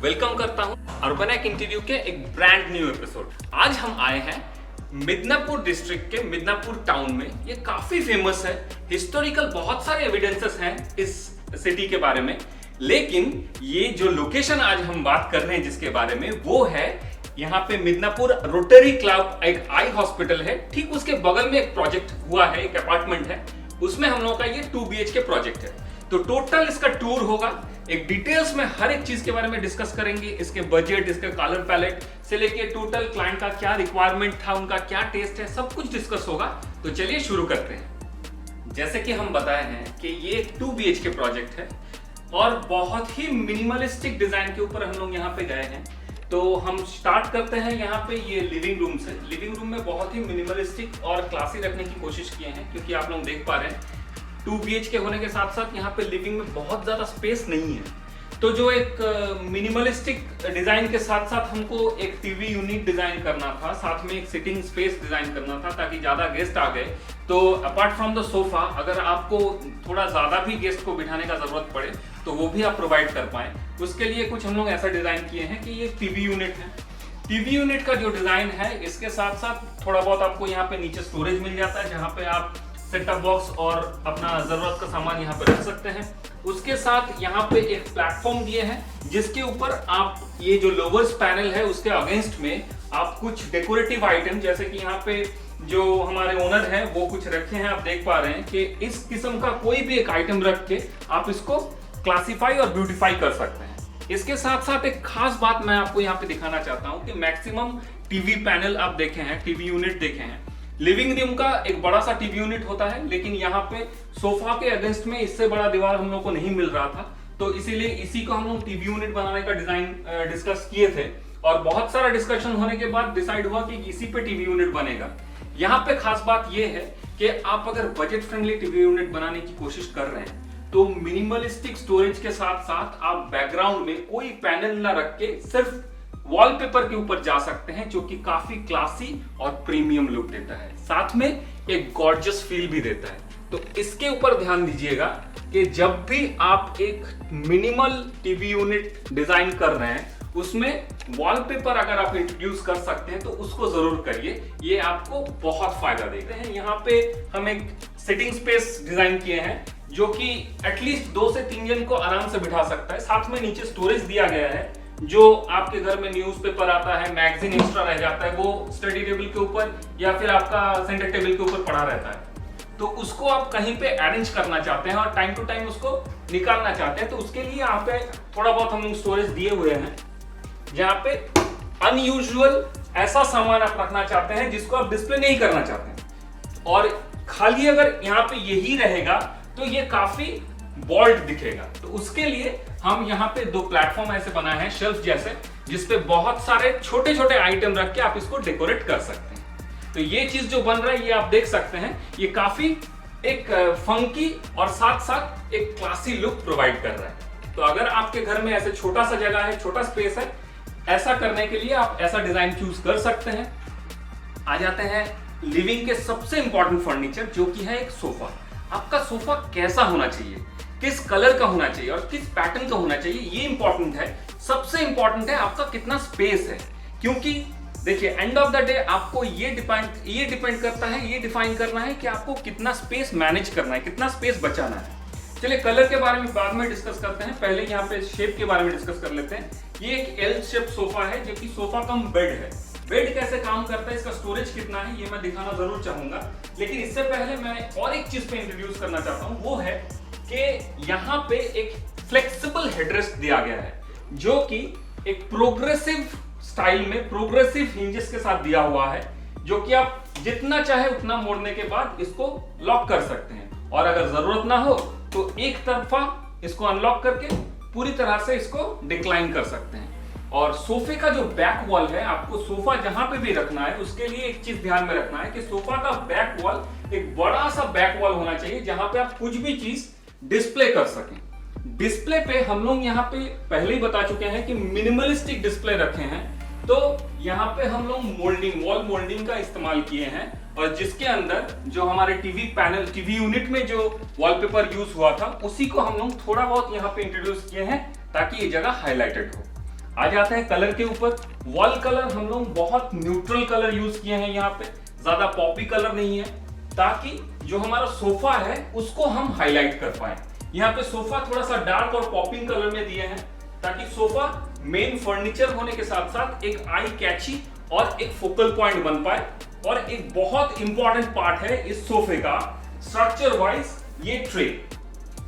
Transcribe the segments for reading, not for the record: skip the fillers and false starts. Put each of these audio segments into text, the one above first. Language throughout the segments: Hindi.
वेलकम करता हूं अर्बनैक इंटीरियर के एक ब्रांड न्यू एपिसोड। आज हम आए हैं मिदनापुर डिस्ट्रिक्ट के मिदनापुर टाउन में। ये काफी फेमस है, हिस्टोरिकल बहुत सारे एविडेंसेस हैं इस सिटी के बारे में, लेकिन ये जो लोकेशन आज हम बात कर रहे हैं जिसके बारे में, वो है यहाँ पे मिदनापुर रोटरी क्लब, एक आई हॉस्पिटल है, ठीक उसके बगल में एक प्रोजेक्ट हुआ है, एक अपार्टमेंट है, उसमें हम लोगों का ये 2 BHK प्रोजेक्ट है। तो टोटल इसका टूर होगा, एक डिटेल्स में हर एक चीज के बारे में डिस्कस करेंगे, इसके बजट, इसके कलर पैलेट से लेके टोटल क्लाइंट का क्या रिक्वायरमेंट था, उनका क्या टेस्ट है, सब कुछ डिस्कस होगा। तो चलिए शुरू करते हैं। जैसे कि हम बताए हैं कि ये 2 BHK प्रोजेक्ट है और बहुत ही मिनिमलिस्टिक डिजाइन के ऊपर हम लोग यहाँ पे गए हैं। तो हम स्टार्ट करते हैं यहाँ पे ये लिविंग रूम से। लिविंग रूम में बहुत ही मिनिमलिस्टिक और क्लासी रखने की कोशिश किए हैं, क्योंकि आप लोग देख पा रहे हैं 2 BHK होने के साथ साथ यहाँ पे लिविंग में बहुत ज्यादा स्पेस नहीं है। तो जो एक मिनिमलिस्टिक डिजाइन के साथ साथ हमको एक टीवी यूनिट डिजाइन करना था, साथ में एक सिटिंग स्पेस डिजाइन करना था, ताकि ज्यादा गेस्ट आ गए तो अपार्ट फ्रॉम द सोफा अगर आपको थोड़ा ज्यादा भी गेस्ट को बिठाने का जरूरत पड़े तो वो भी आप प्रोवाइड कर पाए। उसके लिए कुछ हम लोग ऐसा डिजाइन किए हैं कि ये टीवी यूनिट है। टीवी यूनिट का जो डिजाइन है, इसके साथ साथ थोड़ा बहुत आपको यहाँ पे नीचे स्टोरेज मिल जाता है, जहाँ पे आप सेटअप बॉक्स और अपना जरूरत का सामान यहाँ पे रख सकते हैं। उसके साथ यहाँ पे एक प्लेटफॉर्म दिए हैं, जिसके ऊपर आप ये जो लोवर्स पैनल है उसके अगेंस्ट में आप कुछ डेकोरेटिव आइटम, जैसे कि यहाँ पे जो हमारे ओनर हैं वो कुछ रखे हैं, आप देख पा रहे हैं कि इस किस्म का कोई भी एक आइटम रख के आप इसको क्लासिफाई और ब्यूटीफाई कर सकते हैं। इसके साथ साथ एक खास बात मैं आपको यहाँ पे दिखाना चाहता हूँ कि मैक्सिमम टीवी पैनल आप देखे हैं, टीवी यूनिट देखे हैं, लिविंग रूम का एक बड़ा सा टीवी यूनिट होता है, लेकिन यहाँ पे सोफा के अगेंस्ट में इससे बड़ा दीवार हम लोग को नहीं मिल रहा था, तो इसीलिए इसी को हम लोग टीवी यूनिट बनाने का डिजाइन डिस्कस किए थे और बहुत सारा डिस्कशन होने के बाद डिसाइड हुआ कि इसी पे टीवी यूनिट बनेगा। यहाँ पे खास बात ये है कि आप अगर बजट फ्रेंडली टीवी यूनिट बनाने की कोशिश कर रहे हैं तो मिनिमलिस्टिक स्टोरेज के साथ साथ आप बैकग्राउंड में कोई पैनल ना रख के सिर्फ वॉलपेपर के ऊपर जा सकते हैं, जो कि काफी क्लासी और प्रीमियम लुक देता है, साथ में एक गॉर्जियस फील भी देता है। तो इसके ऊपर ध्यान दीजिएगा कि जब भी आप एक मिनिमल टीवी यूनिट डिजाइन कर रहे हैं उसमें वॉलपेपर अगर आप इंट्रोड्यूस कर सकते हैं तो उसको जरूर करिए, ये आपको बहुत फायदा देते हैं। यहाँ पे हम एक सिटिंग स्पेस डिजाइन किए हैं जो कि एटलीस्ट 2 से 3 जन को आराम से बिठा सकता है। साथ में नीचे स्टोरेज दिया गया है, जो आपके घर में न्यूज़पेपर आता है, मैगजीन एक्स्ट्रा रह जाता है, वो स्टडी टेबल के ऊपर या फिर आपका सेंटर टेबल के ऊपर पड़ा रहता है, तो उसको आप कहीं पे अरेंज करना चाहते हैं और टाइम टू टाइम उसको निकालना चाहते हैं, तो उसके लिए यहाँ पे थोड़ा बहुत हम लोग स्टोरेज दिए हुए हैं, जहाँ पे अनयूजुअल ऐसा सामान आप रखना चाहते हैं जिसको आप डिस्प्ले नहीं करना चाहते हैं, और खाली अगर यहाँ पे यही रहेगा तो ये काफी बोल्ड दिखेगा। तो उसके लिए हम यहाँ पे 2 प्लेटफॉर्म ऐसे बनाए हैं, शेल्फ जैसे, जिसपे बहुत सारे छोटे छोटे आइटम रख के आप इसको डेकोरेट कर सकते हैं। तो ये चीज जो बन रहा है ये आप देख सकते हैं, ये काफी एक फंकी और साथ साथ एक क्लासी लुक प्रोवाइड कर रहा है। तो अगर आपके घर में ऐसे छोटा सा जगह है, छोटा स्पेस है, ऐसा करने के लिए आप ऐसा डिजाइन चूज कर सकते हैं। आ जाते हैं लिविंग के सबसे इंपॉर्टेंट फर्नीचर, जो कि है एक सोफा। आपका सोफा कैसा होना चाहिए, किस कलर का होना चाहिए और किस पैटर्न का होना चाहिए, ये इंपॉर्टेंट है। सबसे इंपॉर्टेंट है आपका कितना स्पेस है, क्योंकि देखिए एंड ऑफ द डे आपको ये डिपेंड करता है, ये डिफाइन करना है कि आपको कितना स्पेस मैनेज करना है, कितना स्पेस बचाना है। चलिए कलर के बारे में बाद में डिस्कस करते हैं, पहले यहाँ पे शेप के बारे में डिस्कस कर लेते हैं। ये एक एल शेप सोफा है, जो कि सोफा कम बेड है। बेड कैसे काम करता है, इसका स्टोरेज कितना है, ये मैं दिखाना जरूर चाहूंगा, लेकिन इससे पहले मैं और एक चीज पे इंट्रोड्यूस करना चाहता हूँ, वो है कि यहाँ पे एक फ्लेक्सिबल हेडरेस्ट दिया गया है, जो कि एक प्रोग्रेसिव स्टाइल में प्रोग्रेसिव हिंजेस के साथ दिया हुआ है, जो कि आप जितना चाहे उतना मोड़ने के बाद इसको लॉक कर सकते हैं, और अगर जरूरत ना हो तो एक तरफा इसको अनलॉक करके पूरी तरह से इसको डिक्लाइन कर सकते हैं। और सोफे का जो बैक वॉल है, आपको सोफा जहां पे भी रखना है उसके लिए एक चीज ध्यान में रखना है कि सोफा का बैक वॉल एक बड़ा सा बैक वॉल होना चाहिए, जहां पे आप कुछ भी चीज डिस्प्ले कर सकें। डिस्प्ले पे हम लोग यहाँ पे पहले ही बता चुके हैं कि मिनिमलिस्टिक डिस्प्ले रखे हैं, तो यहाँ पे हम लोग मोल्डिंग, वॉल मोल्डिंग का इस्तेमाल किए हैं, और जिसके अंदर जो हमारे टीवी पैनल, टीवी यूनिट में जो वॉलपेपर यूज हुआ था, उसी को हम लोग थोड़ा बहुत यहाँ पे इंट्रोड्यूस किए हैं ताकि ये जगह हाईलाइटेड हो। आ जाते हैं कलर के ऊपर। वॉल कलर हम लोग बहुत न्यूट्रल कलर यूज किए हैं, यहाँ पे ज्यादा पॉपी कलर नहीं है, ताकि जो हमारा सोफा है उसको हम हाईलाइट कर पाए। यहाँ पे सोफा थोड़ा सा डार्क और पॉपिंग कलर में दिए हैं, ताकि सोफा मेन फर्नीचर होने के साथ साथ एक आई कैची और एक फोकल पॉइंट बन पाए। और एक बहुत इंपॉर्टेंट पार्ट है इस सोफे का स्ट्रक्चर वाइज, ये ट्रे।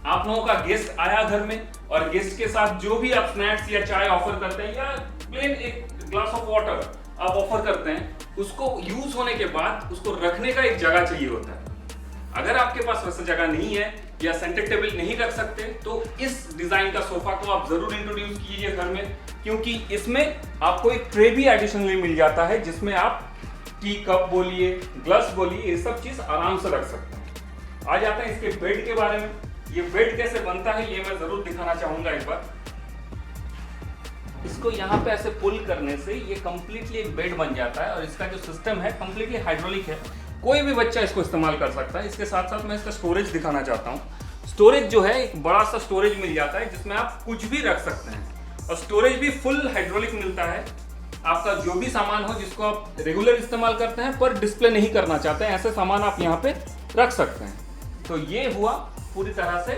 आप लोगों का गेस्ट आया घर में और गेस्ट के साथ जो भी आप स्नैक्स या चाय ऑफर करते हैं या प्लेन एक ग्लास ऑफ वाटर आप ऑफर करते हैं, उसको यूज होने के बाद उसको रखने का एक जगह चाहिए होता है। अगर आपके पास वैसा जगह नहीं है या सेंटर टेबल नहीं रख सकते, तो इस डिजाइन का सोफा को आप जरूर इंट्रोड्यूस कीजिए घर में, क्योंकि इसमें आपको एक ट्रे भी एडिशनली मिल जाता है, जिसमें आप टी कप बोलिए, ग्लास बोलिए, ये सब चीज आराम से रख सकते हैं। आ जाते हैं इसके बेड के बारे में। ये बेड कैसे बनता है ये मैं जरूर दिखाना चाहूंगा एक बार। इसको यहाँ पे ऐसे पुल करने से ये कंप्लीटली एक बेड बन जाता है, और इसका जो सिस्टम है कंप्लीटली हाइड्रोलिक है, कोई भी बच्चा इसको इस्तेमाल कर सकता है। इसके साथ साथ मैं इसका स्टोरेज दिखाना चाहता हूँ। स्टोरेज जो है एक बड़ा सा स्टोरेज मिल जाता है, जिसमें आप कुछ भी रख सकते हैं, और स्टोरेज भी फुल हाइड्रोलिक मिलता है। आपका जो भी सामान हो जिसको आप रेगुलर इस्तेमाल करते हैं पर डिस्प्ले नहीं करना चाहते हैं, ऐसे सामान आप यहाँ पे रख सकते हैं। तो ये हुआ पूरी तरह से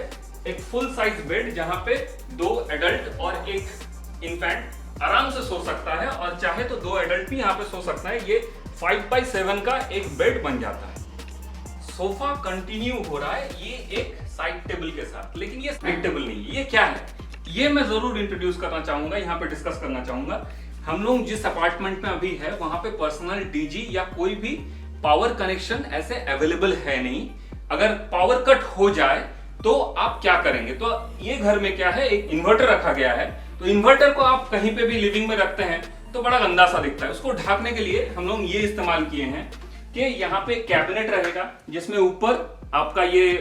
एक फुल साइज बेड, जहां पे 2 एडल्ट और एक इन्फेंट आराम से सो सकता है, और चाहे तो 2 एडल्ट भी यहाँ पे सो सकता है। ये 5x7 का एक बेड बन जाता है। सोफा कंटिन्यू हो रहा है ये एक साइड टेबल के साथ, लेकिन ये साइड टेबल नहीं है। ये क्या है ये मैं जरूर इंट्रोड्यूस करना चाहूंगा, यहाँ पे डिस्कस करना चाहूंगा। हम लोग जिस अपार्टमेंट में अभी है वहां पे पर्सनल डीजी या कोई भी पावर कनेक्शन ऐसे अवेलेबल है नहीं। अगर पावर कट हो जाए तो आप क्या करेंगे? तो ये घर में क्या है, एक इन्वर्टर रखा गया है। तो इन्वर्टर को आप कहीं पे भी लिविंग में रखते हैं तो बड़ा गंदा सा दिखता है। उसको ढकने के लिए हम लोग ये इस्तेमाल किए हैं कि यहाँ पे कैबिनेट रहेगा, जिसमें ऊपर आपका ये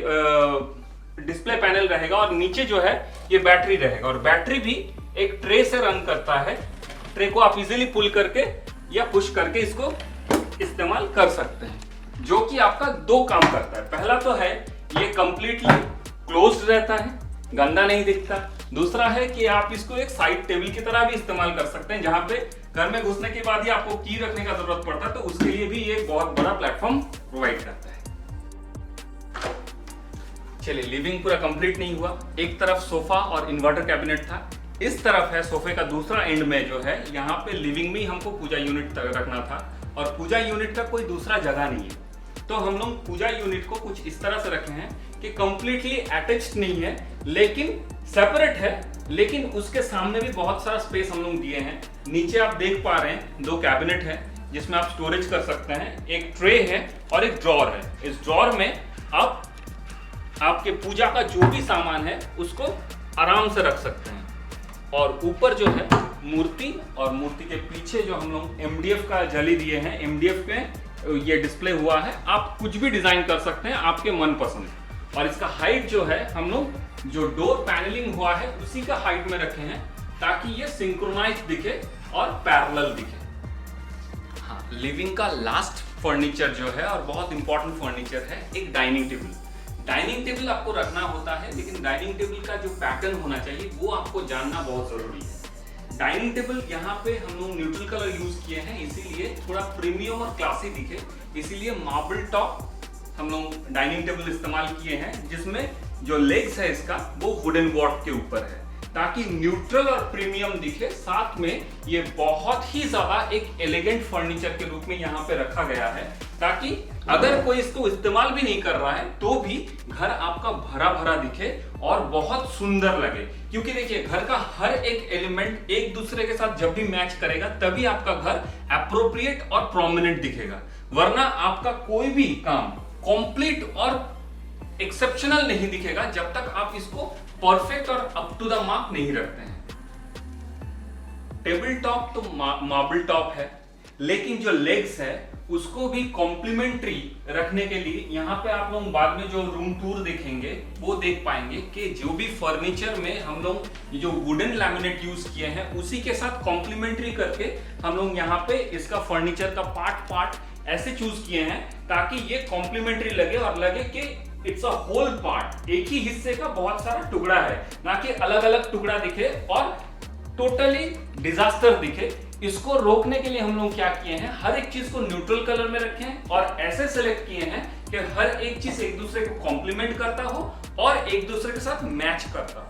डिस्प्ले पैनल रहेगा, और नीचे जो है ये बैटरी रहेगा, और बैटरी भी एक ट्रे से रन करता है। ट्रे को आप इजीली पुल करके या पुश करके इसको इस्तेमाल कर सकते हैं, जो कि आपका 2 काम करता है। पहला तो है ये कंप्लीटली क्लोज्ड रहता है, गंदा नहीं दिखता। दूसरा है कि आप इसको एक साइड टेबल की तरह भी इस्तेमाल कर सकते हैं, जहां पे घर में घुसने के बाद ही आपको की रखने का जरूरत पड़ता है, तो उसके लिए भी ये बहुत बड़ा प्लेटफॉर्म प्रोवाइड करता है। चलिए, लिविंग पूरा कंप्लीट नहीं हुआ। एक तरफ सोफा और इन्वर्टर कैबिनेट था, इस तरफ है सोफे का दूसरा एंड में जो है, यहाँ पे लिविंग में हमको पूजा यूनिट रखना था, और पूजा यूनिट का कोई दूसरा जगह नहीं है। तो हम लोग पूजा यूनिट को कुछ इस तरह से रखे हैं कि कंप्लीटली अटैच्ड नहीं है, लेकिन सेपरेट है, लेकिन उसके सामने भी बहुत सारा स्पेस हम लोग दिए हैं। नीचे आप देख पा रहे हैं 2 कैबिनेट है, जिसमें आप स्टोरेज कर सकते हैं। एक ट्रे है और एक ड्रॉर है। इस ड्रॉर में आप आपके पूजा का जो भी सामान है उसको आराम से रख सकते हैं। और ऊपर जो है मूर्ति, और मूर्ति के पीछे जो हम लोग MDF का जाली दिए हैं, MDF पे ये डिस्प्ले हुआ है। आप कुछ भी डिजाइन कर सकते हैं आपके मनपसंद। और इसका हाइट जो है हम लोग जो डोर पैनलिंग हुआ है उसी का हाइट में रखे हैं, ताकि ये सिंक्रोनाइज दिखे और पैरेलल दिखे। हाँ, लिविंग का लास्ट फर्नीचर जो है और बहुत इंपॉर्टेंट फर्नीचर है एक डाइनिंग टेबल। डाइनिंग टेबल आपको रखना होता है, लेकिन डाइनिंग टेबल का जो पैटर्न होना चाहिए वो आपको जानना बहुत जरूरी है। डाइनिंग टेबल यहाँ पे हम लोग न्यूट्रल कलर यूज किए हैं, इसीलिए थोड़ा प्रीमियम और क्लासी दिखे, इसीलिए मार्बल टॉप हम लोग डाइनिंग टेबल इस्तेमाल किए हैं, जिसमें जो लेग्स है इसका वो वुडन बोर्ड के ऊपर है, ताकि न्यूट्रल और प्रीमियम दिखे। साथ में ये बहुत ही ज्यादा एक एलिगेंट फर्नीचर के रूप में यहाँ पे रखा गया है, ताकि अगर कोई इसको इस्तेमाल भी नहीं कर रहा है तो भी घर आपका भरा भरा दिखे और बहुत सुंदर लगे। क्योंकि देखिए, घर का हर एक एलिमेंट एक दूसरे के साथ जब भी मैच करेगा तभी आपका घर एप्रोप्रिएट और प्रोमिनेंट दिखेगा, वरना आपका कोई भी काम कंप्लीट और एक्सेप्शनल नहीं दिखेगा जब तक आप इसको परफेक्ट और अप टू द मार्क नहीं रखते हैं। टेबल टॉप तो मार्बल टॉप है, लेकिन जो लेग्स है उसको भी कॉम्प्लीमेंट्री रखने के लिए यहाँ पे आप लोग बाद में जो रूम टूर देखेंगे वो देख पाएंगे कि जो भी फर्नीचर में हम लोग जो वुडन लैमिनेट यूज किए हैं उसी के साथ कॉम्प्लीमेंट्री करके हम लोग यहाँ पे इसका फर्नीचर का पार्ट ऐसे चूज किए हैं, ताकि ये कॉम्प्लीमेंट्री लगे और लगे कि इट्स अ होल पार्ट, एक ही हिस्से का बहुत सारा टुकड़ा है, ना कि अलग अलग टुकड़ा दिखे और टोटली डिजास्टर दिखे, इसको रोकने के लिए हम लोग क्या किए हैं, हर एक चीज को न्यूट्रल कलर में रखे हैं और ऐसे सेलेक्ट किए हैं कि हर एक चीज एक दूसरे को कॉम्प्लीमेंट करता हो और एक दूसरे के साथ मैच करता हो।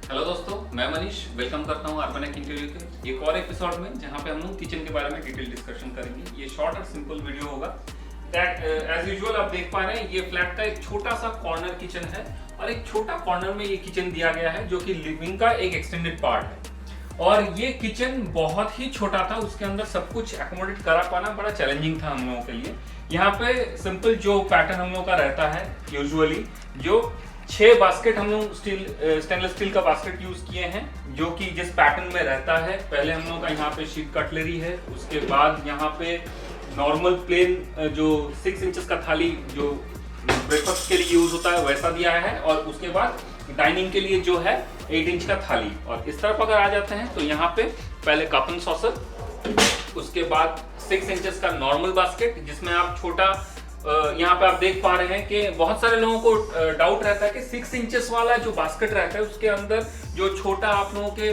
हेलो दोस्तों, मैं मनीष वेलकम करता हूं अर्बन इंटीरियर के एक और एपिसोड में, जहां पे हम लोग किचन के बारे में डिटेल डिस्कशन करेंगे। ये शॉर्ट और सिंपल वीडियो होगा। दैट एज यूजुअल आप देख पा रहे हैं, ये फ्लैट का एक छोटा सा कॉर्नर किचन है और एक छोटा कॉर्नर में ये किचन दिया गया है जो कि लिविंग का एक एक्सटेंडेड पार्ट है। और ये किचन बहुत ही छोटा था, उसके अंदर सब कुछ एकोमोडेट करा पाना बड़ा चैलेंजिंग था हम लोगों के लिए। यहाँ पे सिंपल जो पैटर्न हम लोगों का रहता है यूजुअली, जो 6 बास्केट हम लोग स्टेनलेस स्टील का बास्केट यूज किए हैं, जो कि जिस पैटर्न में रहता है। पहले हम लोग का यहाँ पे शीट कटलरी है, उसके बाद यहाँ पे नॉर्मल प्लेन जो 6 इंचेस का थाली जो ब्रेकफास्ट के लिए यूज होता है वैसा दिया है, और उसके बाद डाइनिंग के लिए जो है 8 इंच का थाली। और इस तरफ अगर आ जाते हैं तो यहाँ पे पहले कप एंड सॉसर, उसके बाद 6 इंचेस का नॉर्मल बास्केट, जिसमें आप छोटा यहाँ पे आप देख पा रहे हैं कि बहुत सारे लोगों को डाउट रहता है कि 6 इंचेस वाला जो बास्केट रहता है उसके अंदर जो छोटा आप लोगों के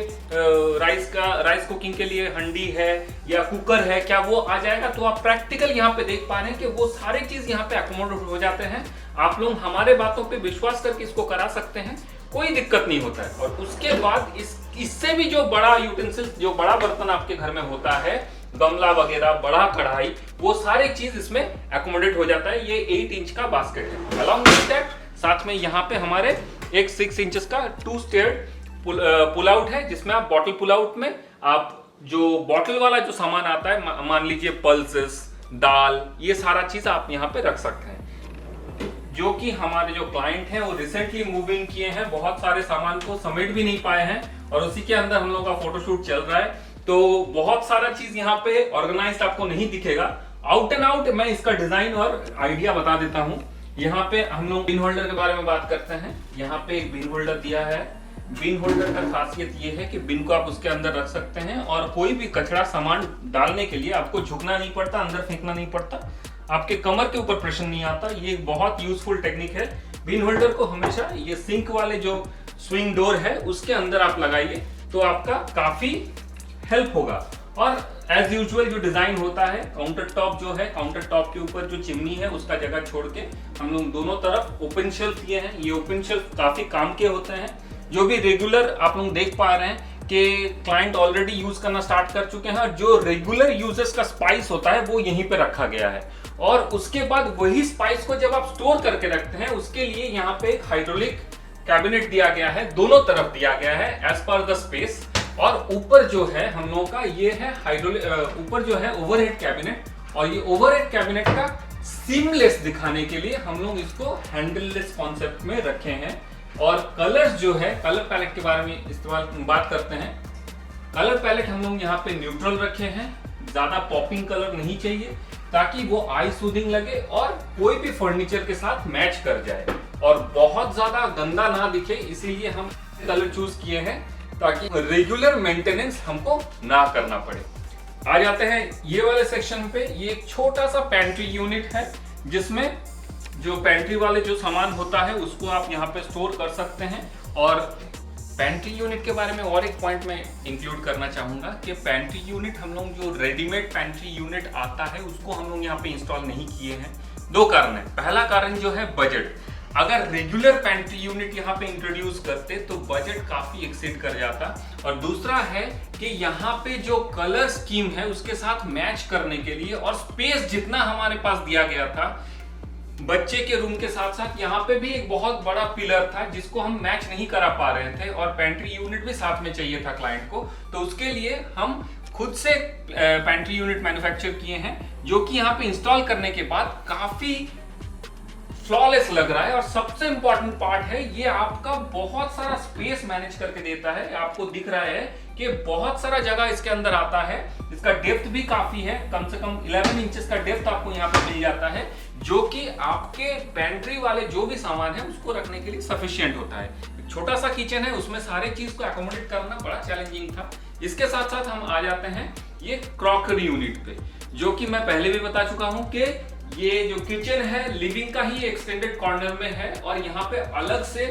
राइस कुकिंग के लिए हंडी है या कुकर है, क्या वो आ जाएगा। तो आप प्रैक्टिकल यहाँ पे देख पा रहे हैं कि वो सारे चीज यहाँ पे अकोमोडेट हो जाते हैं। आप लोग हमारे बातों पे विश्वास करके इसको करा सकते हैं, कोई दिक्कत नहीं होता है। और उसके बाद इससे भी जो बड़ा यूटेंसिल, जो बड़ा बर्तन आपके घर में होता है, गमला वगैरह, बड़ा कढ़ाई, वो सारे चीज इसमें एकोमोडेट हो जाता है। ये 8 इंच का बास्केट है। अलॉन्ग विद दैट साथ में यहाँ पे हमारे एक 6 इंचेस का 2 स्टेयर्ड पुल आउट है, जिसमें आप बॉटल पुल आउट में आप जो बॉटल वाला जो सामान आता है, मान लीजिए पल्सेस, दाल, ये सारा चीज आप यहाँ पे रख सकते हैं। जो कि हमारे जो क्लाइंट हैं वो रिसेंटली मूव इन किए हैं, बहुत सारे सामान को समेट भी नहीं पाए हैं और उसी के अंदर हम लोग का फोटोशूट चल रहा है। तो बहुत सारा चीज यहाँ पे ऑर्गेनाइज्ड आपको नहीं दिखेगा। आउट एंड आउट मैं इसका डिजाइन और आइडिया बता देता हूँ। यहाँ पे हम लोग बिन होल्डर के बारे में बात करते हैं। यहाँ पे एक बिन होल्डर दिया है। बिन होल्डर का खासियत ये है कि बिन को आप उसके अंदर रख सकते हैं और कोई भी कचरा सामान डालने के लिए आपको झुकना नहीं पड़ता, अंदर फेंकना नहीं पड़ता, आपके कमर के ऊपर प्रेशर नहीं आता। ये एक बहुत यूजफुल टेक्निक है। बिन होल्डर को हमेशा ये सिंक वाले जो स्विंग डोर है उसके अंदर आप लगाइए तो आपका काफी हेल्प होगा। और एज यूजुअल जो डिजाइन होता है, काउंटर टॉप जो है, काउंटर टॉप के ऊपर जो चिमनी है उसका जगह छोड़ के हम लोग दोनों तरफ ओपन शेल्फ दिए हैं। ये ओपन शेल्फ काफी काम के होते हैं। जो भी रेगुलर आप लोग देख पा रहे हैं कि क्लाइंट ऑलरेडी यूज करना स्टार्ट कर चुके हैं, और जो रेगुलर यूजेस का स्पाइस होता है वो यहीं पे रखा गया है। और उसके बाद वही स्पाइस को जब आप स्टोर करके रखते हैं, उसके लिए यहाँ पे एक हाइड्रोलिक कैबिनेट दिया गया है, दोनों तरफ दिया गया है एज पर द स्पेस। और ऊपर जो है हम लोगों का ये है ऊपर जो है ओवरहेड कैबिनेट, और ये ओवरहेड कैबिनेट का सीमलेस दिखाने के लिए हम लोग इसको हैंडललेस कॉन्सेप्ट में रखे हैं। और कलर्स जो है, कलर पैलेट के बारे में बात करते हैं। कलर पैलेट हम लोग यहाँ पे न्यूट्रल रखे हैं, ज्यादा पॉपिंग कलर नहीं चाहिए, ताकि वो आई सूदिंग लगे और कोई भी फर्नीचर के साथ मैच कर जाए और बहुत ज्यादा गंदा ना दिखे। इसीलिए हम कलर चूज किए हैं ताकि रेगुलर मेंटेनेंस हमको ना करना पड़े। आ जाते हैं ये वाले सेक्शन पे। ये एक छोटा सा पेंट्री यूनिट है, जिसमें जो पेंट्री वाले जो सामान होता है उसको आप यहाँ पे स्टोर कर सकते हैं। और पेंट्री यूनिट के बारे में और एक पॉइंट मैं इंक्लूड करना चाहूंगा कि पेंट्री यूनिट हम लोग जो रेडीमेड पेंट्री यूनिट आता है उसको हम लोग यहाँ पे इंस्टॉल नहीं किए हैं। 2 कारण है। पहला कारण जो है बजट। अगर रेगुलर पेंट्री यूनिट यहाँ पे इंट्रोड्यूस करते तो बजट काफी एक्सीड कर जाता। और दूसरा है कि यहाँ पे जो कलर स्कीम है उसके साथ मैच करने के लिए और स्पेस जितना हमारे पास दिया गया था, बच्चे के रूम के साथ साथ यहाँ पे भी एक बहुत बड़ा पिलर था जिसको हम मैच नहीं करा पा रहे थे, और पेंट्री यूनिट भी साथ में चाहिए था क्लाइंट को। तो उसके लिए हम खुद से पेंट्री यूनिट मैन्युफैक्चर किए हैं, जो कि यहाँ पे इंस्टॉल करने के बाद काफी फ्लॉलेस लग रहा है। और सबसे इंपॉर्टेंट पार्ट है, ये आपका बहुत सारा स्पेस मैनेज करके देता है। आपको दिख रहा है कि बहुत सारा जगह इसके अंदर आता है। इसका डेप्थ भी काफी है, कम से कम 11 इंचेस का डेप्थ आपको यहाँ पे मिल जाता है, जो कि आपके पेंट्री वाले जो भी सामान है उसको रखने के लिए सफिशिएंट होता है। छोटा सा किचन है, उसमें सारे चीज को एकोमोडेट करना बड़ा चैलेंजिंग था। इसके साथ साथ हम आ जाते हैं ये क्रॉकरी यूनिट पे, जो कि मैं पहले भी बता चुका हूं कि ये जो किचन है लिविंग का ही एक्सटेंडेड कॉर्नर में है, और यहाँ पे अलग से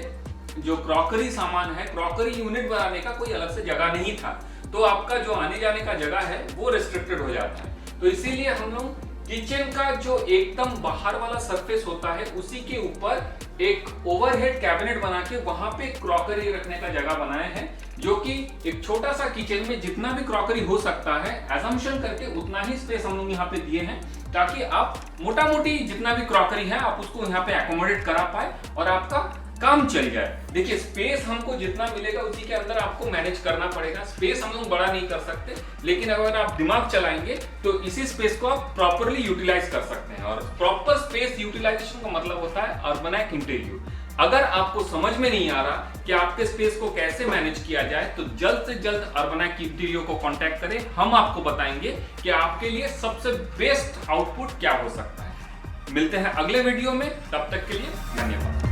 जो क्रॉकरी सामान है, क्रॉकरी यूनिट बनाने का कोई अलग से जगह नहीं था, तो आपका जो आने जाने का जगह है वो रिस्ट्रिक्टेड हो जाता है। तो इसीलिए हम लोग किचन का जो एकदम बाहर वाला सरफेस होता है उसी के ऊपर एक ओवरहेड कैबिनेट बना के वहां पे क्रॉकरी रखने का जगह बनाए हैं, जो कि एक छोटा सा किचन में जितना भी क्रॉकरी हो सकता है एजम्पशन करके उतना ही स्पेस हम लोग यहाँ पे दिए हैं, ताकि आप मोटा मोटी जितना भी क्रॉकरी है आप उसको यहाँ पे एकोमोडेट करा पाए और आपका काम चल जाए। देखिए स्पेस हमको जितना मिलेगा उसी के अंदर आपको मैनेज करना पड़ेगा। स्पेस हम लोग बड़ा नहीं कर सकते, लेकिन अगर आप दिमाग चलाएंगे तो इसी स्पेस को आप प्रॉपरली यूटिलाइज कर सकते हैं। और प्रॉपर स्पेस यूटिलाइजेशन का मतलब होता है अर्बनैक इंटीरियर। अगर आपको समझ में नहीं आ रहा कि आपके स्पेस को कैसे मैनेज किया जाए, तो जल्द से जल्द अर्बनैक इंटीरियर को कांटेक्ट करें। हम आपको बताएंगे कि आपके लिए सबसे बेस्ट आउटपुट क्या हो सकता है। मिलते हैं अगले वीडियो में, तब तक के लिए धन्यवाद।